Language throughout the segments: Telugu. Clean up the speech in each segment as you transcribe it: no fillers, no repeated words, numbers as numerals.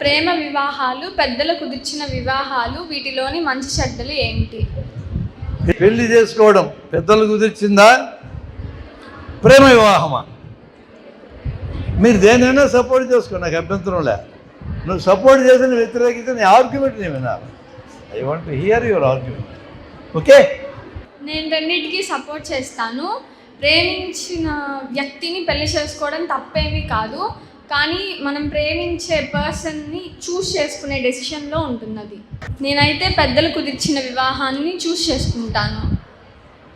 ప్రేమ వివాహాలు, పెద్దలు కుదిర్చిన వివాహాలు, వీటిలోని మంచి చెడ్డలు ఏంటి? పెళ్లి చేసుకోవడం పెద్దలు కుదిర్చిందా, ప్రేమ వివాహమా? మీరు దేనైనా సపోర్ట్ చేసుకో, నాకు అభ్యంతరం లే. నువ్వు సపోర్ట్ చేసిన వ్యతిరేకిత నీ ఆర్గ్యుమెంట్ నేను వినాలి. I want to hear your argument. Okay, నేను రెండింటికి సపోర్ట్ చేస్తాను. ప్రేమించిన వ్యక్తిని పెళ్లి చేసుకోవడం తప్పేమీ కాదు, కానీ మనం ప్రేమించే పర్సన్ని చూస్ చేసుకునే డెసిషన్లో ఉంటుంది అది. నేనైతే పెద్దలు కుదిర్చిన వివాహాన్ని చూస్ చేసుకుంటాను,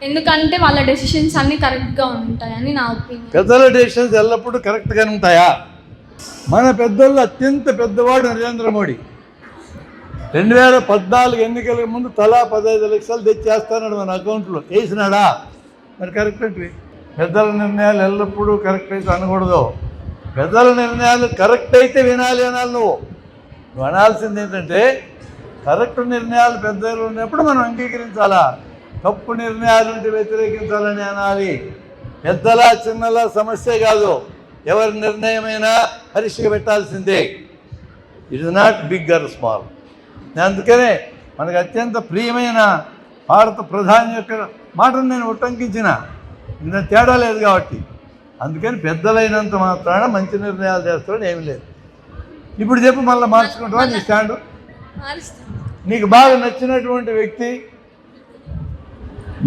ఎందుకంటే వాళ్ళ డెసిషన్స్ అన్నీ కరెక్ట్గా ఉంటాయని నా ఒపీనియన్. పెద్దల డెసిషన్స్ ఎల్లప్పుడూ కరెక్ట్గానే ఉంటాయా? మన పెద్దల్లో అత్యంత పెద్దవాడు నరేంద్ర మోడీ 2014 ఎన్నికల ముందు తలా 15 లక్షలు తెచ్చేస్తాడు మన అకౌంట్లో, వేసినాడా? మరి కరెక్ట్ అంటే పెద్దల నిర్ణయాలు ఎల్లప్పుడూ కరెక్ట్ అయితే అనకూడదు. పెద్దల నిర్ణయాలు కరెక్ట్ అయితే వినాలి అనాలి. నువ్వు అనాల్సింది ఏంటంటే కరెక్ట్ నిర్ణయాలు పెద్దలు ఉన్నప్పుడు మనం అంగీకరించాలా, తప్పు నిర్ణయాలు ఉంటే వ్యతిరేకించాలని అనాలి. పెద్దలా చిన్నలా సమస్య కాదు, ఎవరి నిర్ణయమైనా పరీక్షగా పెట్టాల్సిందే. It is not big or small. అందుకనే మనకు అత్యంత ప్రియమైన భారత ప్రధాని యొక్క మాటను నేను ఉటంకించిన, ఇంత తేడా లేదు కాబట్టి. అందుకని పెద్దలైనంత మాత్రాన మంచి నిర్ణయాలు చేస్తాడని ఏమీ లేదు. ఇప్పుడు చెప్పు, మళ్ళీ మార్చుకుంటావా నీ స్టాండు? నీకు బాగా నచ్చినటువంటి వ్యక్తి,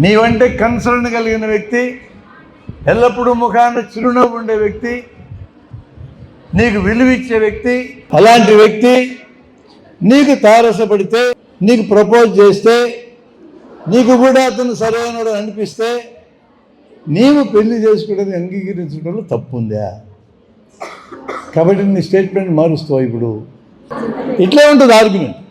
నీవంటే కన్సర్న్ కలిగిన వ్యక్తి, ఎల్లప్పుడూ ముఖాన్ని చిరునవ్వు ఉండే వ్యక్తి, నీకు విలువిచ్చే వ్యక్తి, అలాంటి వ్యక్తి నీకు తారసపడితే, నీకు ప్రపోజ్ చేస్తే, నీకు కూడా అతను సరైనడు అనిపిస్తే నీవు పెళ్లి చేసుకోవడానికి అంగీకరించడంలో తప్పు ఉందా? కాబట్టి నీ స్టేట్మెంట్ మారుస్తావు. ఇప్పుడు ఇట్లే ఉంటుంది ఆర్గ్యుమెంట్.